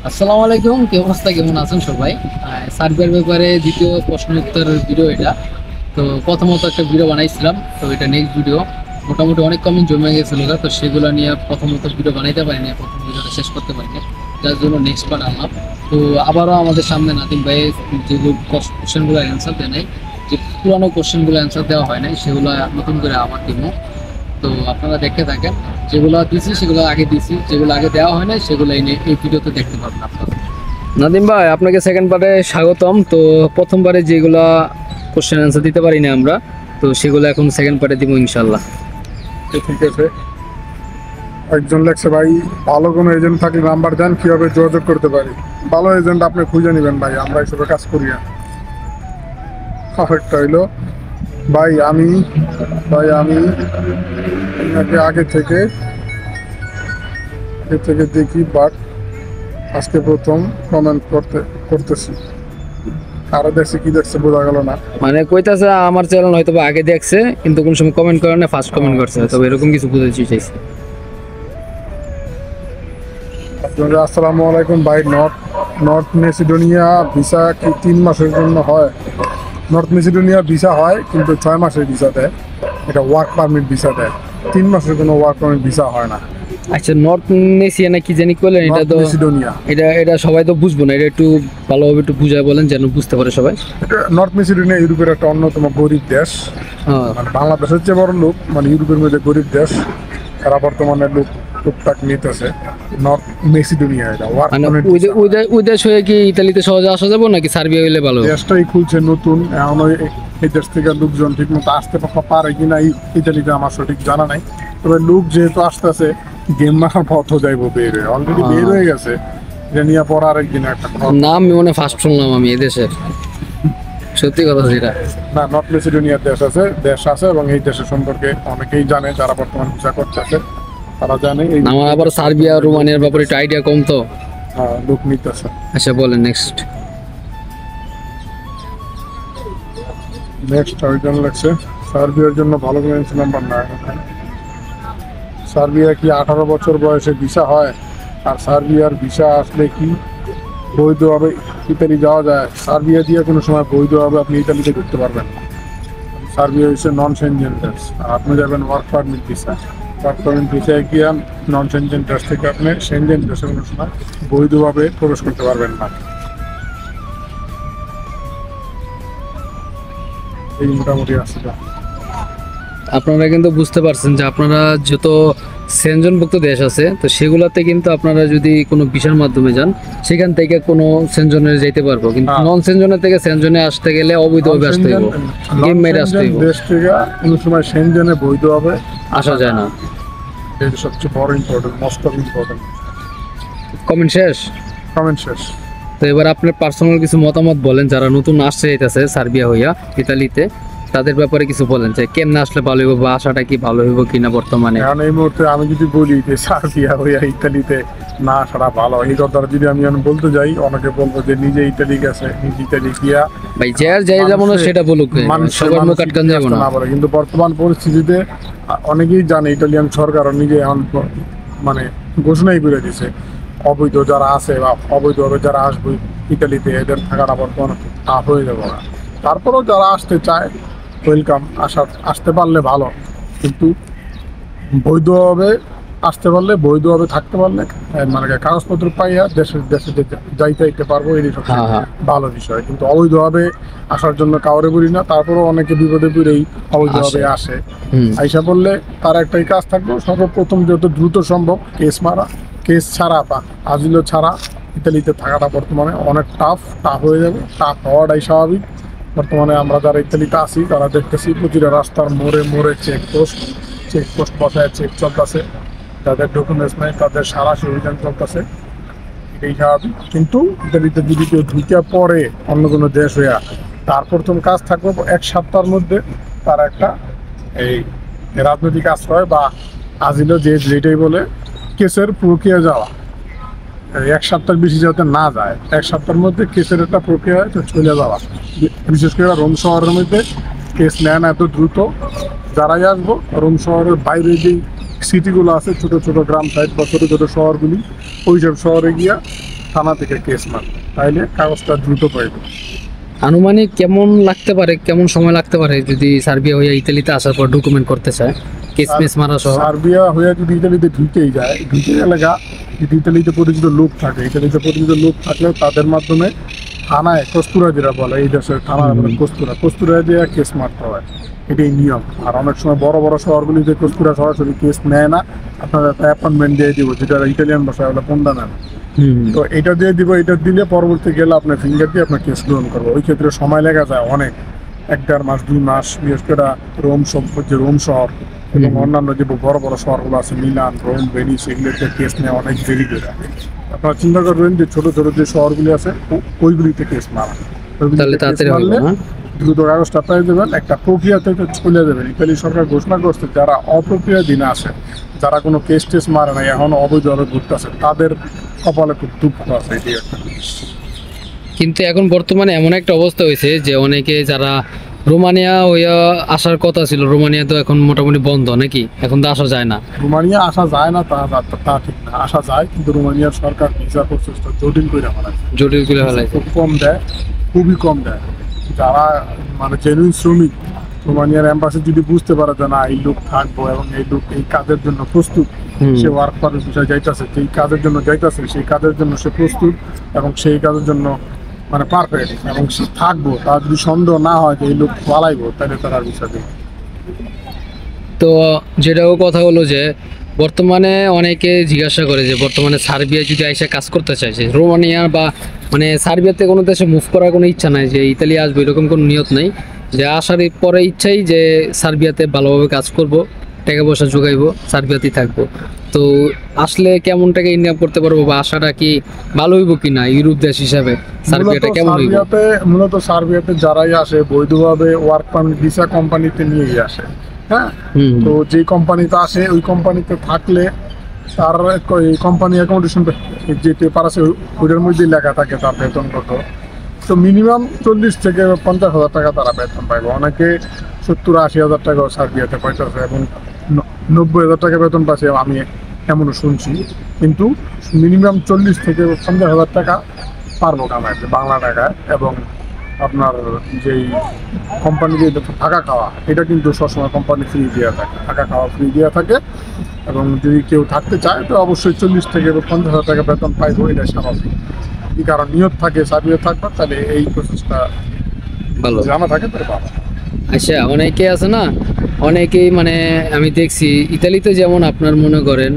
আসসালামু আলাইকুম, কি অবস্থা, কেমন আছেন সবাই? সার্ভের ব্যাপারে দ্বিতীয় প্রশ্ন উত্তরের ভিডিও এটা। তো প্রথমত একটা ভিডিও বানাইছিলাম, তো এটা নেক্সট ভিডিও। মোটামুটি অনেক কমেন্ট জমে গেছিল, তো সেগুলো নিয়ে প্রথমত ভিডিও বানাইতে পারিনি, প্রথম ভিডিওটা শেষ করতে পারিনি, যার জন্য নেক্সট পার্ট আনলাম। তো আবারও আমাদের সামনে নাতিম ভাই যেগুলো কোশ্চেনগুলো অ্যান্সার দেয় নাই, যে পুরানো কোশ্চেনগুলো অ্যান্সার দেওয়া হয় নাই, সেগুলো নতুন করে আবার দিব। তো আপনারা দেখতে থাকেন, যেগুলো দিছি সেগুলো আগে দিছি, যেগুলো আগে দেওয়া হয় না সেগুলো এই ভিডিওতে দেখতে পাবেন আপনারা। নাদিম ভাই, আপনাকে সেকেন্ড পার্টে স্বাগতম। তো প্রথমবারে যেগুলো কোশ্চেন অ্যান্সার দিতে পারি না আমরা, তো সেগুলো এখন সেকেন্ড পার্টে দিব ইনশাল্লাহ। ঠিক আছে। একজন লেখছে, ভাই ভালো কোনো এজেন্ট থাকলে নাম্বার দেন, কিভাবে যোগাযোগ করতে পারি? ভালো এজেন্ট আপনি খুঁজে নেবেন ভাই, আমরা হিসেবে কাজ করি না। একটা হইলো, ভাই আমি আপনাকে আগে থেকে দেখি, বাট আজকে প্রথম কমেন্ট করতেছি। আরো দেখছি, কি দেখছে বোঝা গেল না। মানে কইতাছে আমার চ্যানেল হয়তো বা আগে দেখছে, কিন্তু কোন সময় কমেন্ট করে না, ফার্স্ট কমেন্ট করছে, তবে এরকম কিছু বুঝাতে চাইছে। আপনাদের আসসালামু আলাইকুম ভাই। নর্থ মেসিডোনিয়া ভিসা কি 3 মাসের জন্য হয়? নর্থ মেসিডোনিয়া ভিসা হয়, কিন্তু 6 মাসের ভিসা দেয়। এটা ওয়ার্ক পারমিট ভিসা দেয়। 3 মাসের কোনো ওয়ার্ক পারমিট ভিসা হয় না। আচ্ছা, নর্থ নেসিয়া না কি জানি করলেন, এটা নর্থ তো মেসিডোনিয়া, এটা সবাই তো বুঝবো না, এটা একটু ভালোভাবে একটু বুঝায় বলেন যেন বুঝতে পারে সবাই। এটা নর্থ মেসিডোনিয়া ইউরোপের একটা অন্যতম গরিব দেশ। হ্যাঁ, মানে বাংলাদেশের চেয়ে বড় লোক, মানে ইউরোপের মধ্যে গরিব দেশ। এরা বর্তমানে টুকটাক নিতেছে নর্থ মেসিডোনিয়া। এটা ওয়ার্ক মানে পারমিট ওই দেশ হয়ে কি ইতালিতে সহজে আসা যাবো নাকি সার্বিয়া হইলে ভালো? দেশটাই খুলছে নতুন, এখন এই দেশ থেকে লোকজন ঠিক মতো আসতে পারে কিনা ইতালিতে আমার সঠিক জানা নাই। তবে লোক যেহেতু আসতেছে, গেম মারার পথও যাইবো, বের হয়ে অলরেডি বের হয়ে গেছে। এটা নিয়ে পর আরেকদিন একটা নাম মানে ফার্স্ট শুনলাম আমি এদেশের, সত্যি কথা যেটা। না, নর্থ মেসিডোনিয়ার দেশ আছে এবং এই দেশের সম্পর্কে অনেকেই জানে, যারা বর্তমান ভিসা করতেছে তারা জানে। এই আমার আবার সার্বিয়া রোমানিয়ার ব্যাপারে একটু আইডিয়া কম তো। লোক নিতেছে। আচ্ছা বলেন নেক্সট। নেক্সট আরেকজন লাগছে, সার্বিয়ার জন্য ভালো ক্লিয়ারেন্স নাম্বার না। সার্বিয়া কি 18 বছর বয়সে ভিসা হয়? আর সার্বিয়ার ভিসা আসলে কি বৈধভাবে ইতালি যাওয়া যায়? সার্বিয়া দিয়ে কোনো সময় বৈধভাবে আপনি ইতালিতে ঘুরতে পারবেন না। সার্বিয়া হচ্ছে নন সেনজেন দেশ, আর আপনি যাবেন work permit visa. Work permit ভিসায় গিয়ে নন সেনজেন দেশ থেকে আপনি সেনজেন দেশে কোনো সময় বৈধভাবে প্রবেশ করতে পারবেন না। এই মোটামুটি আছে। আপনারা কিন্তু বুঝতে পারছেন যে আপনারা যত সেনজনভুক্ত দেশ আছে, তো সেগুলোতে কিন্তু আপনারা যদি কোনো ভিসার মাধ্যমে যান, সেখান থেকে কোনো সেনজনে যেতে পারবো, কিন্তু নন সেনজনের থেকে সেনজনে আসতে গেলে অবৈধভাবে আসতে হবে, গেম মেরে আসতে হবে, দেশ থেকে কোনো সময় সেনজেনে বৈধভাবে আসা যায় না। এটা সবচেয়ে বড় important, most of important. Comment শেষ। কমেন্ট শেষ। তো এবার আপনার পার্সোনাল কিছু মতামত বলেন, যারা নতুন আসছে যাইতেছে সার্বিয়া হইয়া ইতালিতে, তাদের ব্যাপারে কিছু বলেন যে কেমনে আসলে ভালো হইব, বা আসাটা কি ভালো হইব কিনা বর্তমানে। এখন এই মুহূর্তে আমি যদি বলি যে সার্বিয়া হইয়া ইতালিতে না আসাটা ভালো, এই কথাটা যদি আমি এখন বলতে যাই, অনেকে বলবো যে নিজে ইতালি গেছে, নিজে ইতালি গিয়া ভাই যাই যাবো না সেটা বলুক, সবার মুখ আটকান যাবো না। বলে, কিন্তু বর্তমান পরিস্থিতিতে অনেকেই জানে ইটালিয়ান সরকার নিজে এখন মানে ঘোষণাই করে দিছে, অবৈধ যারা আছে বা অবৈধভাবে যারা আসবে ইতালিতে, এদের থাকাটা বর্তমানে টাফ হয়ে যাবে না। তারপরেও যারা আসতে চায় ওয়েলকাম, আসতে পারলে ভালো, কিন্তু বৈধভাবে আসতে পারলে, বৈধভাবে থাকতে পারলে, মানে কাগজপত্র পাইয়া দেশে যাইতে পারবো, এই সবচেয়ে ভালো বিষয়। কিন্তু অবৈধভাবে আসার জন্য কাউরে বলি না, তারপরেও অনেকে বিপদে পড়েই অবৈধভাবে আসে। আইসা বললে তার একটাই কাজ থাকবে, সর্বপ্রথম যত দ্রুত সম্ভব কেস ছাড়া বা আজিলো ছাড়া ইতালিতে থাকাটা বর্তমানে অনেক টাফ হয়ে যাবে। টাফ হওয়াটাই স্বাভাবিক। বর্তমানে আমরা যারা ইতালিতে আছি তারা দেখতেছি প্রতিটা রাস্তার মোড়ে চেকপোস্ট বসায় চেক চলতেছে। যাদের ডকুমেন্টস নেই তাদের সারা অভিযান চলতেছে, এটাই স্বাভাবিক। কিন্তু ইতালিতে যদি কেউ ঢুকে পড়ে অন্য কোনো দেশ হইয়া, তার প্রথম কাজ থাকবে 1 সপ্তাহের মধ্যে তার একটা এই রাজনৈতিক আশ্রয় বা আজিলো যেটাই বলে কেসের প্রক্রিয়া যাওয়া। 1 সপ্তাহের বেশি যাতে না যায়, 1 সপ্তাহের মধ্যে কেসের একটা প্রক্রিয়া চলে যাওয়া। বিশেষ করে রোম শহরের মধ্যে কেস নেন এত দ্রুত। যারাই আসবো রোম শহরের বাইরে যেই সিটিগুলো আছে, ছোট ছোট গ্রাম সাইড বা ছোট ছোট শহরগুলি, ওইসব শহরে গিয়া থানা থেকে কেস মার, তাইলে কাগজটা দ্রুত পাইবে। আনুমানিক কেমন লাগতে পারে, কেমন সময় লাগতে পারে যদি সার্বিয়া হয়ে ইতালিতে আসার পর ডকুমেন্ট করতে চায়, কেস মেস মারা সহ? সার্বিয়া হয়ে যদি ইতালিতে ঢুকেই যায়, ঢুকে এলাকা যদি ইতালিতে পরিচিত লোক থাকে, ইতালিতে পরিচিত লোক থাকলে তাদের মাধ্যমে থানায় কস্তুরা যেটা বলে, এই দেশের থানায় বলে কস্তুরা দিয়ে কেস মারতে হয়, এটাই নিয়ম। আর অনেক সময় বড় বড় শহরগুলিতে কস্তুরা সরাসরি কেস নেয় না, আপনারা একটা অ্যাপয়েন্টমেন্ট দিয়ে দিব, যেটা ইটালিয়ান ভাষায় বলে পন্ডা নেন। তো এটা দিয়ে দিব, এটা দিলে পরবর্তী গেলে আপনার ফিঙ্গার দিয়ে আপনার কেস গ্রহণ করবো। ওই ক্ষেত্রে সময় লেগে যায় অনেক, 1-1.5 মাস 2 মাস, বিশেষ করে রোম শহর এবং অন্যান্য যে বড় বড় শহরগুলো আছে, মিলান, রোম, ভেনিস, এগুলোতে কেস নেওয়া অনেক দেরি করে। আপনারা চিন্তা করবেন যে ছোট ছোট যে শহরগুলি আছে ওইগুলিতে কেস মারা, তাহলে তাড়াতাড়ি হবে না? দ্রুত কাগজটা পেয়ে দেবেন, একটা প্রক্রিয়া থেকে চলে যাবেন। ইতালি সরকার ঘোষণা করছে যারা অপ্রক্রিয়া দিনে আছে, যারা কোনো কেস টেস মারে নাই, এখন অবৈধভাবে ঘুরতেছে, তাদের কপালে খুব দুঃখ আছে। এটি একটা কিন্তু এখন বর্তমানে এমন একটা অবস্থা হয়েছে যে অনেকে যারা রোমানিয়া হইয়া আসার কথা ছিল, রোমানিয়া তো এখন মোটামুটি বন্ধ নাকি, এখন তো আসা যায় না। রোমানিয়া আসা যায় না তা ঠিক না, আসা যায়, কিন্তু রোমানিয়ার সরকার ভিসা প্রসেসটা জটিল করে ফেলায়, জটিল করে ফেলাইছে। খুব কম দেয়, খুবই কম দেয়। যারা মানে জেনুইন শ্রমিক, রোমানিয়ার এম্বাসি যদি বুঝতে পারে যে না এই লোক থাকবো এবং এই লোক এই কাজের জন্য প্রস্তুত, সে ওয়ার্ক পারমিট বিষয় যাইতেছে, যেই কাজের জন্য যাইতেছে সেই কাজের জন্য সে প্রস্তুত এবং সেই কাজের জন্য মানে পারফেক্ট, এবং সে থাকবো, তার যদি সন্দেহ না হয় যে এই লোক পালাইবো, তাহলে তার আর বিষয় দেবে। তো যেটাও কথা হলো যে বর্তমানে অনেকে জিজ্ঞাসা করে যে বর্তমানে সার্বিয়া যদি আইসা কাজ করতে চাইছে, রোমানিয়া বা মানে সার্বিয়াতে কোনো দেশে মুভ করার কোনো ইচ্ছা নাই যে ইতালি আসবে, এরকম কোনো নিয়ত নাই, যে আসার পরে ইচ্ছাই যে সার্বিয়াতে ভালোভাবে কাজ করব, টাকা পয়সা জোগাইবো, সার্বিয়াতেই থাকবো। তো আসলে কেমন টাকা ইনকাম করতে পারবো বা আশাটা কি ভালো হইব কি না ইউরোপ দেশ হিসাবে, সার্বিয়াটা কেমন হইব? মূলত সার্বিয়াতে যারাই আসে বৈধভাবে ওয়ার্ক পারমিট ভিসা কোম্পানিতে নিয়েই আসে। হ্যাঁ, তো যে কোম্পানিতে আসে ওই কোম্পানিতে থাকলে তার কোম্পানি অ্যাকোমোডেশন যে পেপার আছে ওইটার মধ্যে লেখা থাকে তার বেতন কত। তো মিনিমাম 40 থেকে 50 হাজার টাকা তারা বেতন পাইবে। অনেকে 70-80 হাজার টাকাও সার্বিয়াতে পাইতেছে এবং 90 হাজার টাকা বেতন পাচ্ছে, আমি এমনও শুনছি। কিন্তু মিনিমাম 40 থেকে 50 হাজার টাকা পারবো কামাইতে বাংলা টাকায়। এবং আপনার যেই কোম্পানি যে থাকা খাওয়া, এটা কিন্তু সবসময় কোম্পানি ফ্রি দেওয়া থাকে, থাকা খাওয়া ফ্রি দেওয়া থাকে। এবং যদি কেউ থাকতে চায় তো অবশ্যই 40 থেকে 50 হাজার টাকা বেতন পাইবো, এটা স্বাভাবিক। যদি কারো নিয়ত থাকে সার্বিয়া থাকবে, তাহলে এই প্রসেসটা ভালো জানা থাকে তাহলে ভালো। আচ্ছা, অনেকে আছে না, অনেকেই মানে আমি দেখছি ইতালিতে যেমন আপনার মনে করেন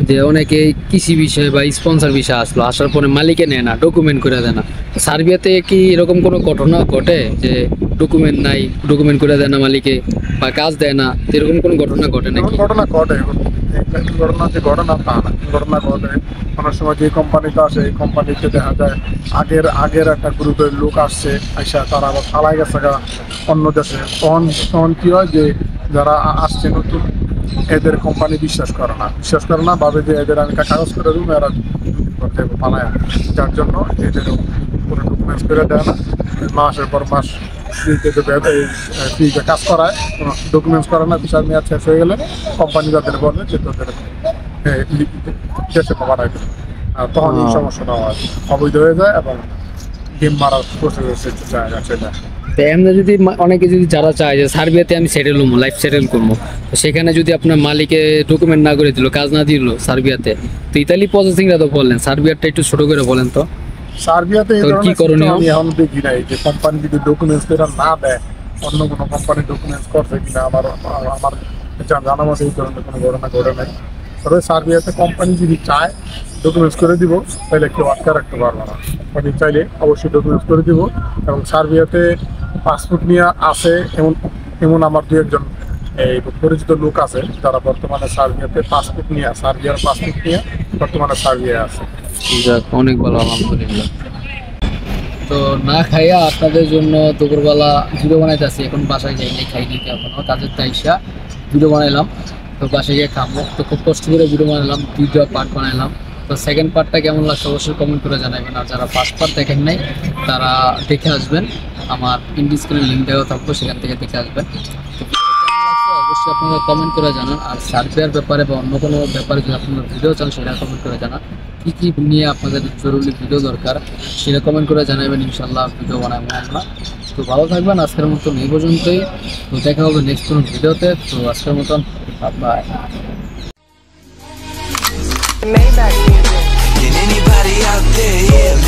যে অনেকে কৃষি বিষয় বা স্পন্সর বিষয় আসলো, আসার পরে মালিকে নেয় না, ডকুমেন্ট করে দেয় না। সার্বিয়াতে কি এরকম কোনো ঘটনা ঘটে যে ডকুমেন্ট নাই, ডকুমেন্ট করে দেয় না মালিকে বা কাজ দেয় না, এরকম কোনো ঘটনা ঘটে নাকি? ঘটনা ঘটে, ঘটনা যে ঘটনা তা না, ঘটনা ঘটে। অনেক সময় যে কোম্পানিতে আসে এই কোম্পানিতে দেখা যায় আগের একটা গ্রুপের লোক আসছে, আইসা তারা আবার পালাই গেছে অন্য দেশে। তখন কি হয় যে যারা আসছে নতুন, এদের কোম্পানি বিশ্বাস করে না, ভাবে যে এদের আমি কাগজ করে দেবো, এরা পালায়, যার জন্য এদের কোনো ডকুমেন্টস করে দেয় না। মাসের পর মাস ফ্রিতে কাজ করায়, কোনো ডকুমেন্টস করে না। বিচার মেয়াদ শেষ হয়ে গেলে কোম্পানি যাদের বলে যে তোদের দেশে পাঠায় দেবে, আর তখন এই সমস্যাটা হয়, অবৈধ হয়ে যায় এবং গেম মারার প্রসেস জায়গা সেটা। তো এমনি যদি অনেকে যদি যারা চায় যে সার্বিয়াতে আমি সেটেল হবো, লাইফ সেটেল করবো, তো সেখানে যদি আপনার মালিকে ডকুমেন্ট না করে দিল, কাজ না দিল সার্বিয়াতে, তো ইতালি প্রসেসিংটা তো বললেন, সার্বিয়াটা একটু ছোট করে বলেন তো। সার্বিয়াতে কি করণীয়? আমি এখন দেখি নাই যে কোম্পানি যদি ডকুমেন্টস না দেয়, অন্য কোনো কোম্পানি ডকুমেন্টস করছে কিনা। আমার জানা মতো এই ধরনের কোনো ঘটনা ঘটে নাই। তবে সার্বিয়াতে কোম্পানি যদি চায় ডকুমেন্টস করে দিব, তাহলে কেউ আটকে রাখতে পারবো না। কোম্পানি চাইলে অবশ্যই ডকুমেন্টস করে দিব। এবং সার্বিয়াতে পাসপোর্ট নিয়ে আসে এমন আমার 2-1 জন এই পরিচিত লোক আছে, যারা বর্তমানে সার্বিয়ার পাসপোর্ট নিয়ে বর্তমানে সার্বিয়ায় আছে। অনেক ভালো, আলহামদুলিল্লাহ। তো না খাইয়া আপনাদের জন্য দুপুরবেলা ভিডিও বানাইতেছি, এখন বাসায় যাইনি, খাইনি এখনো, কাজের তাইসা ভিডিও বানাইলাম। তো বাসায় গিয়ে খাবো, তো খুব কষ্ট করে ভিডিও বানালাম, 2টা পার্ট বানাইলাম। তো সেকেন্ড পার্টটা কেমন লাগছে অবশ্যই কমেন্ট করে জানাবেন। আর যারা ফার্স্ট পার্ট দেখেন নাই তারা দেখে আসবেন, আমার ইন্ডিস্ক্রিনের লিঙ্ক দেওয়া থাকবো, সেখান থেকে দেখে আসবেন। তো কেমন লাগছে অবশ্যই অবশ্যই আপনারা কমেন্ট করে জানান। আর সার্বিয়ার ব্যাপারে বা অন্য কোনো ব্যাপারে যদি আপনারা ভিডিও চান সেটা কমেন্ট করে জানান। কী কী নিয়ে আপনাদের জরুরি ভিডিও দরকার সেটা কমেন্ট করে জানাবেন, ইনশাল্লাহ ভিডিও বানাবো আমরা। তো ভালো থাকবেন, আজকের মতন এই পর্যন্তই। তো দেখা হবে নেক্সট কোনো ভিডিওতে। তো আজকের মতন by. Maybach music. Can anybody out there hear me?